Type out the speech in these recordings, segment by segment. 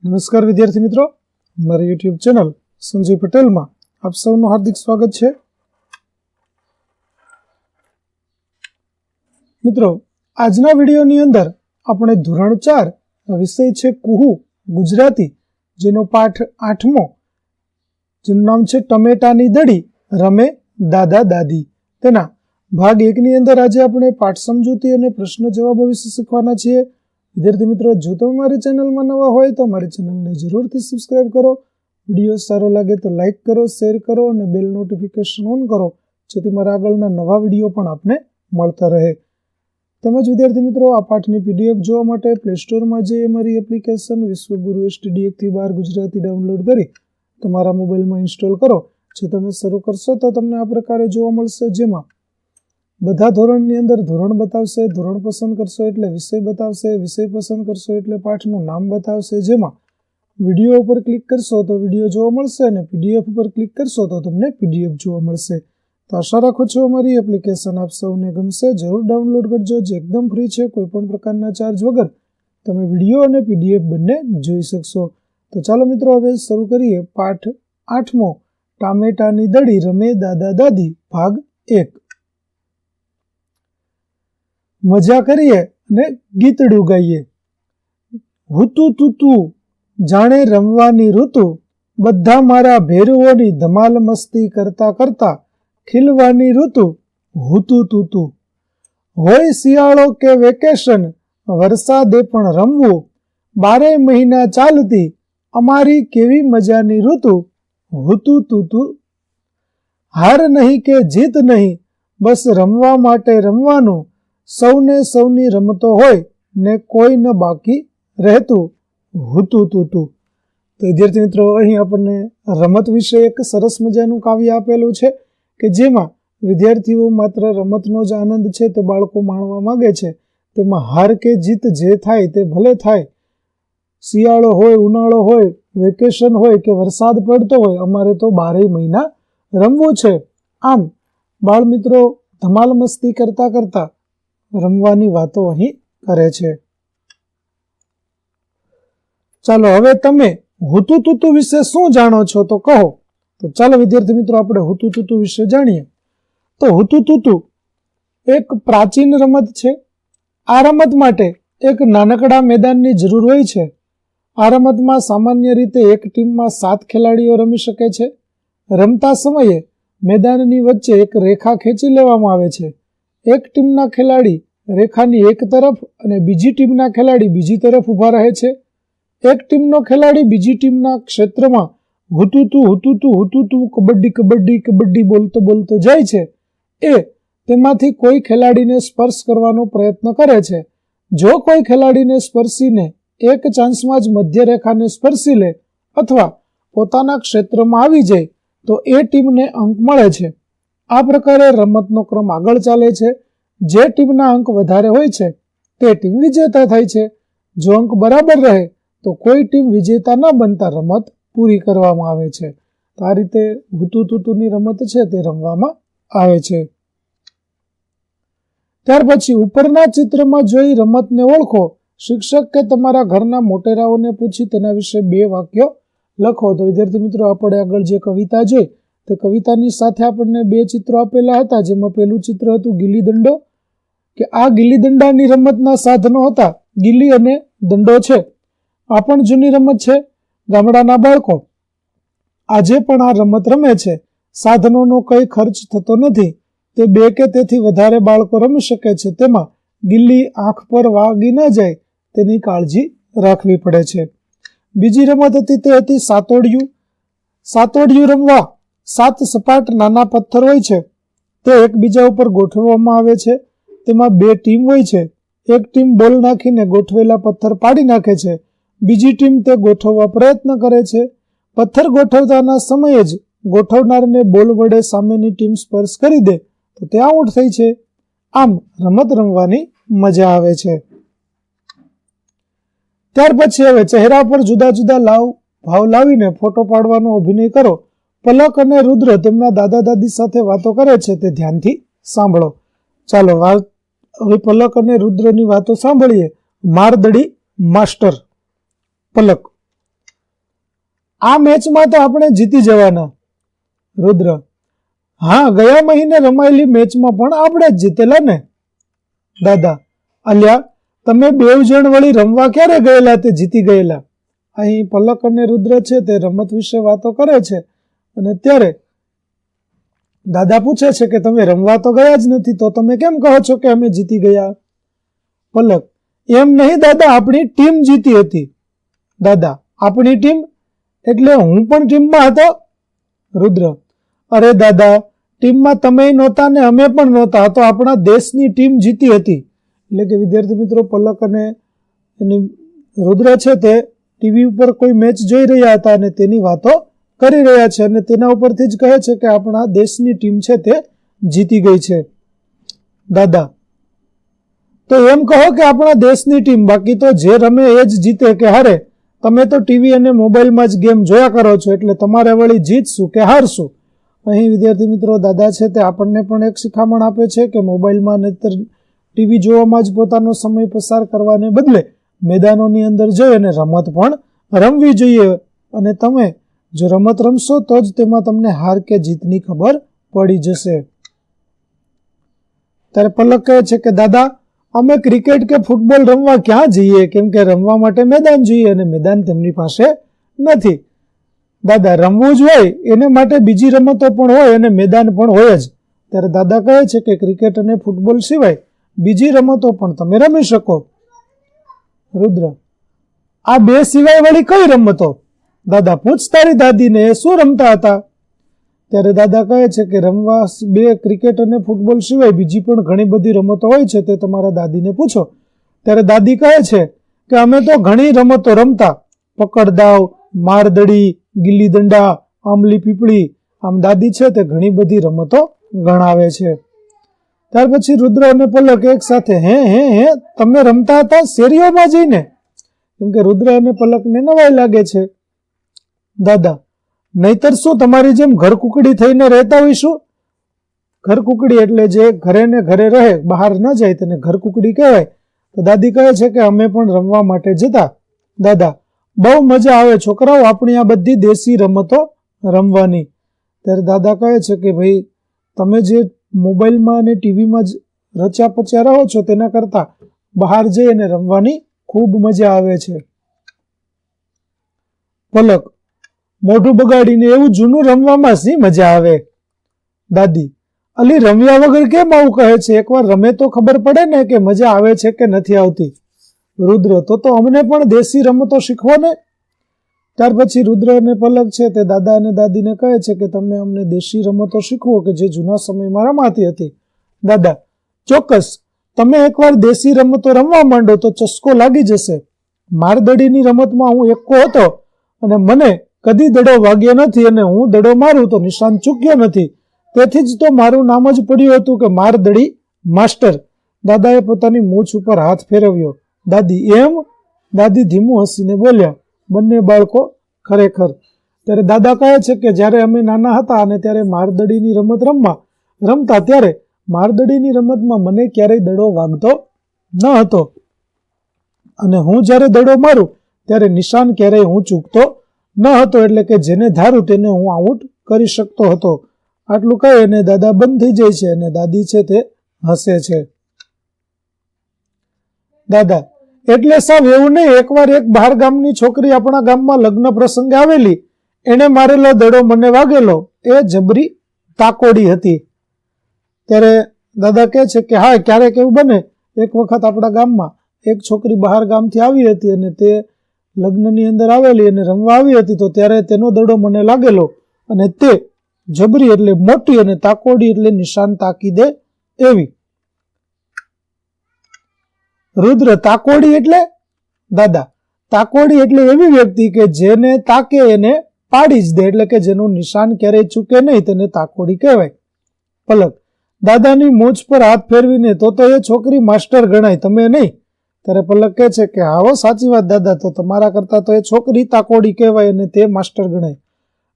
નમસ્કાર વિદ્યાર્થી મિત્રો, મારી યુટ્યુબ ચેનલ સંજય પટેલમાં આપ સૌનું હાર્દિક સ્વાગત છે. મિત્રો, આજના વિડીયોની અંદર આપણે ધોરણ 4 વિષય છે કુહુ ગુજરાતી, જેનો પાઠ 8મો, જેનું નામ છે ટમેટાની દડી રમે દાદા દાદી, તેના ભાગ 1 ની અંદર આજે આપણે પાઠ સમજૂતી અને પ્રશ્ન જવાબો વિશે શીખવાના છીએ. વિદ્યાર્થી મિત્રો, જો તમે મારી ચેનલમાં નવા હોય તો મારી ચેનલને જરૂરથી સબસ્ક્રાઇબ કરો. વિડીયો સારો લાગે તો લાઇક કરો, શેર કરો અને બેલ નોટિફિકેશન ઓન કરો, જેથી મારા આગળના નવા વિડીયો પણ આપને મળતા રહે. તેમજ વિદ્યાર્થી મિત્રો, આ પાઠની PDF જોવા માટે પ્લે સ્ટોરમાં જઈ અમારી એપ્લિકેશન વિશ્વગુરુ STD 1-12 ગુજરાતી ડાઉનલોડ કરી તમારા મોબાઈલમાં ઇન્સ્ટોલ કરો. જે તમે શરૂ કરશો તો તમને આ પ્રકારે જોવા મળશે, જેમાં બધા ધોરણની અંદર ધોરણ બતાવશે, ધોરણ પસંદ કરશો એટલે વિષય બતાવશે, વિષય પસંદ કરશો એટલે પાઠનું નામ બતાવશે. જેમાં વિડીયો ઉપર ક્લિક કરશો તો વિડીયો જોવા મળશે અને PDF ઉપર ક્લિક કરશો તો તમને PDF જોવા મળશે. તો આશા રાખું છું અમારી એપ્લિકેશન આપ સૌને ગમશે. જરૂર ડાઉનલોડ કરજો, જે એકદમ ફ્રી છે. કોઈ પણ પ્રકારના ચાર્જ વગર તમે વિડીયો અને PDF બંને જોઈ શકશો. તો ચાલો મિત્રો, હવે શરૂ કરીએ પાઠ 8મો, ટામેટાની દડી રમે દાદા દાદી, ભાગ 1. મજા કરીએ અને ગીતડું ગાઈએ. હુતું તુતું જાણે રમવાની ઋતુ, બધા મારા ભેરુઓની ધમાલ મસ્તી કરતા કરતા ખીલવાની ઋતુ. હુતું તુતું હોય શિયાળો કે વેકેશન, વરસાદે પણ રમવું, 12 મહિના ચાલતી અમારી કેવી મજાની ઋતુ. હુતું તુતું હાર નહીં કે જીત નહીં, બસ રમવા માટે રમવાનું, સૌને સૌની રમતો હોય ને કોઈ ન બાકી રહેતું. હુતું તુતું. તો વિદ્યાર્થી મિત્રો, અહીં આપણને રમત વિશે એક સરસ મજાનું કાવ્ય આપેલું છે કે જેમાં વિદ્યાર્થીઓ માત્ર રમતનો જ આનંદ છે તે બાળકો માણવા માંગે છે. તેમાં હાર કે જીત જે થાય તે ભલે થાય, શિયાળો હોય, ઉનાળો હોય, વેકેશન હોય કે વરસાદ પડતો હોય, અમારે તો 12 મહિના રમવું છે. આમ બાળ મિત્રો ધમાલ મસ્તી કરતા કરતા રમવાની વાતો અહીં કરે છે. ચાલો, હવે તમે હુતું તુતું વિશે શું જાણો છો તો કહો. તો ચાલો વિદ્યાર્થી મિત્રો, આપણે હુતું તુતું વિશે જાણીએ. તો હુતું તુતું એક પ્રાચીન રમત છે. આ રમત માટે એક નાનકડા મેદાનની જરૂર હોય છે. આ રમતમાં સામાન્ય રીતે એક ટીમમાં 7 ખેલાડીઓ રમી શકે છે. રમતા સમયે મેદાનની વચ્ચે એક રેખા ખેંચી લેવામાં આવે છે. એક ટીમના ખેલાડી રેખાની એક તરફ અને બીજી ટીમના ખેલાડી બીજી તરફ ઊભા રહે છે. એક ટીમનો ખેલાડી બીજી ટીમના ક્ષેત્રમાં હુતુતુ હુતુતુ હુતુતુ કબડ્ડી કબડ્ડી કબડ્ડી બોલતો બોલતો જાય છે. એ તેમાંથી કોઈ ખેલાડીને સ્પર્શ કરવાનો પ્રયત્ન કરે છે. જો કોઈ ખેલાડીને સ્પર્શીને એક ચાન્સમાં જ મધ્ય રેખાને સ્પર્શી લે અથવા પોતાના ક્ષેત્રમાં આવી જાય તો એ ટીમને અંક મળે છે. આ પ્રકારે રમતનો ક્રમ આગળ ચાલે છે. જે ટીમના અંક વધારે હોય છે તે ટીમ વિજેતા થાય છે. જો અંક બરાબર રહે તો કોઈ ટીમ વિજેતા ન બનતા રમત પૂરી કરવામાં આવે છે. તો આ રીતે હુતું તુતુની રમત છે તે રમવામાં આવે છે. ત્યાર પછી ઉપરના ચિત્રમાં જોઈ રમતને ઓળખો. શિક્ષક કે તમારા ઘરના મોટેરાઓને પૂછી તેના વિશે 2 વાક્યો લખો. તો વિદ્યાર્થી મિત્રો, આપણે આગળ જે કવિતા જોઈ તે કવિતાની સાથે આપણને 2 ચિત્રો આપેલા હતા. જેમાં પહેલું ચિત્ર હતું ગિલ્લી દંડો, કે આ ગિલ્લી દંડાની રમતના સાધનો હતા ગિલ્લી અને દંડો છે. આ પણ જૂની રમત છે. ગામડાના બાળકો આજે પણ આ રમત રમે છે. સાધનોનો કઈ ખર્ચ થતો નથી. તે 2 કે તેથી વધારે બાળકો રમી શકે છે. તેમાં ગિલ્લી આંખ પર વાગી ન જાય તેની કાળજી રાખવી પડે છે. બીજી રમત હતી તે હતી સાતોડિયું. સાતોડિયું રમવા 7 સપાટ નાના પથ્થર હોય છે. તે એકબીજા ઉપર ગોઠવવામાં આવે છે. તેમાં 2 ટીમ હોય છે. એક ટીમ બોલ નાખીને ગોઠવેલા પથ્થર પાડી નાખે છે. બીજી ટીમ તે ગોઠવવા પ્રયત્ન કરે છે. પથ્થર ગોઠવતાના સમયે જ ગોઠવનારને બોલ વડે સામેની ટીમ સ્પર્શ કરી દે તો તે આઉટ થઈ છે. આમ રમત રમવાની મજા આવે છે. ત્યાર પછી હવે ચહેરા પર જુદા જુદા ભાવ લાવીને ફોટો પાડવાનો અભિનય કરો. પલક અને રુદ્ર તેમના દાદા દાદી સાથે વાતો કરે છે, તે ધ્યાનથી સાંભળો. ચાલો હવે પલક અને રુદ્રની વાતો સાંભળીએ. મારદડી માસ્ટર. પલક: આ મેચમાં તો આપણે જીતી જવાના. રુદ્ર: હા, ગયા મહિને રમાયેલી મેચમાં પણ આપણે જ જીતેલા ને. દાદા: અલ્યા, તમે બેવ જણ વળી રમવા ક્યારે ગયેલા તે જીતી ગયેલા? અહીં પલક અને રુદ્ર છે તે રમત વિશે વાતો કરે છે અને ત્યારે દાદા પૂછે છે કે તમે રમવા તો ગયા જ નથી, તો તમે કેમ કહો છો કે અમે જીતી ગયા? પલક: એમ નહીં દાદા, આપણી ટીમ જીતી હતી. દાદા: આપણી ટીમ એટલે હું પણ ટીમમાં હતો? રુદ્ર: અરે દાદા, ટીમમાં તમે નહોતા ને અમે પણ નહોતા, તો આપણા દેશની ટીમ જીતી હતી. એટલે કે વિદ્યાર્થી મિત્રો, પલક અને રુદ્ર છે તે ટીવી ઉપર કોઈ મેચ જોઈ રહ્યા હતા અને તેની વાતો કરી રહ્યા છે અને તેના ઉપરથી જ કહે છે કે આપણા દેશની ટીમ છે તે જીતી ગઈ છે. દાદા: તો એમ કહો કે આપણા દેશની ટીમ, બાકી તો જે રમે એ જ જીતે કે હારે. તમે તો ટીવી અને મોબાઈલમાં જ ગેમ જોયા કરો છો, એટલે તમારે વળી જીતશું કે હારશું. અહીં વિદ્યાર્થી મિત્રો, દાદા છે તે આપણને પણ એક શિખામણ આપે છે કે મોબાઈલમાં નહીતર ટીવી જોવામાં જ પોતાનો સમય પસાર કરવાને બદલે મેદાનોની અંદર જઈ અને રમત પણ રમવી જોઈએ. અને તમે જો રમત રમશો તો જ તેમાં તમને હાર કે જીતની ખબર પડી જશે. ત્યારે પલક કહે છે કે દાદા, અમે ક્રિકેટ કે ફૂટબોલ રમવા ક્યાં જઈએ, કેમ કે રમવા માટે મેદાન જોઈએ અને મેદાન તેમની પાસે નથી. દાદા: રમવું જ હોય એને માટે બીજી રમતો પણ હોય અને મેદાન પણ હોય જ. ત્યારે દાદા કહે છે કે ક્રિકેટ અને ફૂટબોલ સિવાય બીજી રમતો પણ તમે રમી શકો. રુદ્ર: આ બે સિવાય વળી કઈ રમતો? દાદા: પૂછ તારી દાદીને, એ શું રમતા હતા? ત્યારે દાદા કહે છે કે રમવા બે ક્રિકેટ અને ફૂટબોલ સિવાય બીજી પણ ઘણી બધી રમતો હોય છે, તે તમારા દાદીને પૂછો. ત્યારે દાદી કહે છે કે અમે તો ઘણી રમતો રમતા, પકડદાવ, મારદડી, ગિલ્લી દંડા, આંબલી પીપળી. આમ દાદી છે તે ઘણી બધી રમતો ગણાવે છે. ત્યાર પછી રુદ્ર અને પલક એક સાથે હે હે હે તમે રમતા હતા શેરીઓમાં જઈને? કેમ કે રુદ્ર અને પલકને નવાઈ લાગે છે. દાદા: નહીતર શું તમારી જેમ ઘરકુકડી થઈને રહેતા હોઈશું? ઘરકુકડી એટલે જે ઘરે ને ઘરે રહે, બહાર ન જાય, તેને ઘરકુકડી કહેવાય. તો દાદી કહે છે કે અમે પણ રમવા માટે જતા. દાદા: બહુ મજા આવે છોકરાઓ આપણી આ બધી દેશી રમતો રમવાની. ત્યારે દાદા કહે છે કે ભાઈ, તમે જે મોબાઈલમાં અને ટીવીમાં જ રચ્યા પચ્યા રહો છો તેના કરતા બહાર જઈ અને રમવાની ખૂબ મજા આવે છે. પલક: મોઢું બગાડીને એવું જૂનું રમવામાં શી મજા આવે? દાદી: અલી, રમ્યા વગર કેમ આવું કહે છે? એકવાર રમે તો ખબર પડે ને કે મજા આવે છે કે નથી આવતી. રુદ્ર: તો અમને પણ દેશી રમતો શીખવો ને. ત્યાર પછી રુદ્ર અને પલક છે તે દાદા અને દાદીને કહે છે કે તમે અમને દેશી રમતો શીખવો કે જે જૂના સમયમાં રમાતી હતી. દાદા: ચોક્કસ, તમે એકવાર દેશી રમતો રમવા માંડો તો ચસ્કો લાગી જશે. મારદડીની રમતમાં હું એક્કો હતો અને મને કદી દડો વાગ્યો નથી અને હું દડો મારું તો નિશાન ચૂક્યો નથી. તેથી જ તો મારું નામ જ પડ્યું હતું કે મારદડી માસ્ટર. દાદાએ પોતાની મૂછ ઉપર હાથ ફેરવ્યો. દાદી: એમ? દાદી ધીમું હસીને બોલ્યા. બંને બાળકો ખરેખર. ત્યારે દાદા કહે છે કે જ્યારે અમે નાના હતા અને ત્યારે મારદડીની રમત રમતા ત્યારે મારદડીની રમતમાં મને ક્યારેય દડો વાગતો ન હતો અને હું જ્યારે દડો મારું ત્યારે નિશાન ક્યારેય હું ચૂકતો ન હતો, એટલે કે જેને ધારું તેને હું આઉટ કરી શકતો હતો. આટલું કહે અને દાદા બંધ થઈ જાય છે અને દાદી છે તે હસે છે. દાદા: એટલે સાવ એવું નહીં, એકવાર એક બહાર ગામની છોકરી આપણા ગામમાં લગ્ન પ્રસંગે આવેલી, એને મારેલો દડો મને વાગેલો, એ જબરી તાકોડી હતી. ત્યારે દાદા કહે છે કે હા, ક્યારેક એવું બને. એક વખત આપણા ગામમાં એક છોકરી બહાર ગામથી આવી હતી અને તે લગ્નની અંદર આવેલી અને રમવા આવી હતી, તો ત્યારે તેનો દડો મને લાગેલો અને તે જબરી એટલે મોટી અને તાકોડી એટલે નિશાન તાકી દે એવી. રુદ્ર: તાકોડી એટલે? દાદા: તાકોડી એટલે એવી વ્યક્તિ કે જેને તાકે એને પાડી જ દે, એટલે કે જેનું નિશાન ક્યારેય ચૂકે નહીં, તેને તાકોડી કહેવાય. પલક: દાદાની મૂછ પર હાથ ફેરવીને તો એ છોકરી માસ્ટર ગણાય, તમે નહીં. ત્યારે પલક કહે છે કે આવો સાચી વાત દાદા, તો તમારા કરતા તો એ છોકરી તાકોડી કહેવાય અને તે માસ્ટર ગણાય.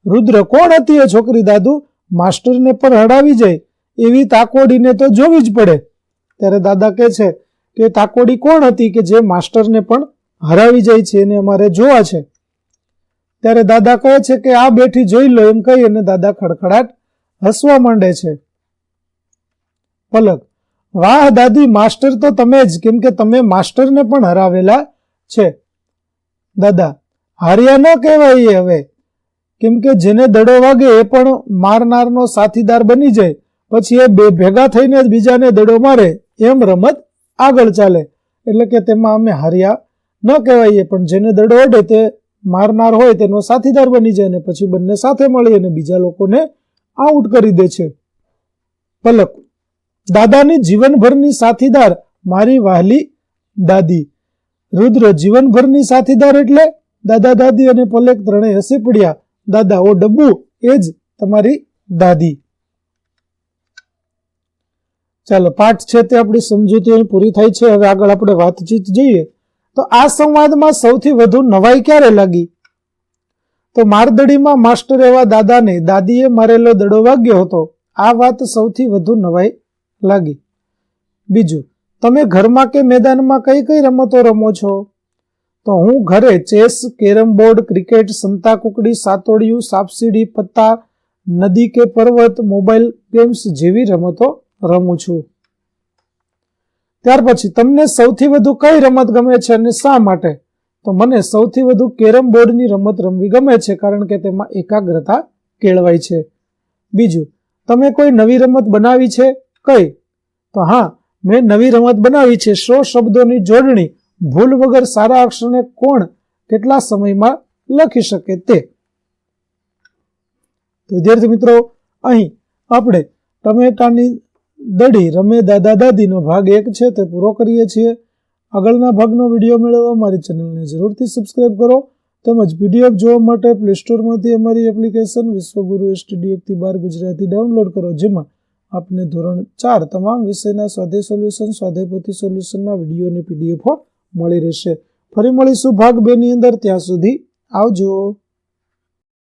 રુદ્ર: કોણ હતી એ છોકરી દાદુ? માસ્ટરને પર હડાવી જાય એવી તાકોડીને તો જોવી જ પડે. ત્યારે દાદા કહે છે કે તાકોડી કોણ હતી કે જે માસ્ટરને પણ હરાવી જાય છે, એને અમારે જોવા છે. ત્યારે દાદા કહે છે કે આ બેઠી જોઈ લો એમ કહી અને દાદા ખડખડાટ હસવા માંડે છે. પલક: વાહ દાદી, માસ્ટર તો તમે જ, કેમ કે તમે માસ્ટરને પણ હરાવેલા છે. દાદા: હાર્યા ન કહેવાય હવે, કેમ કે જેને દડો વાગે એ પણ મારનારનો સાથીદાર બની જાય, પછી એ બે ભેગા થઈને જ બીજાને દડો મારે, એમ રમત આગળ ચાલે. એટલે કે તેમાં અમે હાર્યા ન કહેવાય, પણ જેને દડો અડે તે મારનાર હોય તેનો સાથીદાર બની જાય ને પછી બંને સાથે મળી અને બીજા લોકોને આઉટ કરી દે છે. પલક: દાદાની જીવનભરની સાથીદાર મારી વહાલી દાદી. રુદ્ર: જીવનભરની સાથીદાર એટલે? દાદા દાદી અને પલક ત્રણેય હસી પડ્યા. દાદા: ઓ ડબ્બુ, એ જ તમારી દાદી. ચાલો, પાઠ છે તે આપણી સમજૂતી અહીં પૂરી થાય છે. હવે આગળ આપણે વાતચીત જોઈએ. તો આ સંવાદમાં સૌથી વધુ નવાઈ ક્યારે લાગી? તો મારદડીમાં માસ્ટર એવા દાદાને દાદીએ મારેલો દડો વાગ્યો હતો. આ વાત સૌથી વધુ નવાઈ લાગી. બીજું, તમે ઘરમાં કે મેદાનમાં કઈ કઈ રમતો રમો છો? તો હું ઘરે ચેસ, કેરમ બોર્ડ, ક્રિકેટ, સંતા કુકડી, સાતોડિયું, સાપસીડી, પત્તા, નદી કે પર્વત, મોબાઈલ ગેમ્સ જેવી રમતો રમું છું. ત્યાર પછી, તમને સૌથી વધુ કઈ રમત ગમે છે અને શા માટે? તો મને સૌથી વધુ કેરમ બોર્ડની રમત રમવી ગમે છે, કારણ કે તેમાં એકાગ્રતા કેળવાય છે. બીજું, તમે કોઈ નવી રમત બનાવી છે? કઈ? તો હા, મેં નવી રમત બનાવી છે 100 શબ્દોની જોડણી, ભૂલ વગર સારા અક્ષરને કોણ કેટલા સમયમાં લખી શકે તે. તો વિદ્યાર્થી મિત્રો, અહીં આપણે ટમેટાની દડી રમે દાદા દાદીનો ભાગ 1 છે તે પૂરો કરીએ છીએ. આગળના ભાગનો વિડીયો મેળવવા મારી ચેનલને જરૂરથી સબસ્ક્રાઇબ કરો, તેમજ PDF જોવા માટે પ્લે સ્ટોરમાંથી અમારી એપ્લિકેશન વિશ્વગુરુ STD 1-12 ગુજરાતી ડાઉનલોડ કરો, જેમાં આપને ધોરણ 4 તમામ વિષયના સ્વાધ્યાય સોલ્યુશન, સ્વાધ્યાય પોથી સોલ્યુશનના વિડીયોની PDF મળી રહેશે. ફરી મળીશું ભાગ 2 ની અંદર. ત્યાં સુધી આવજો.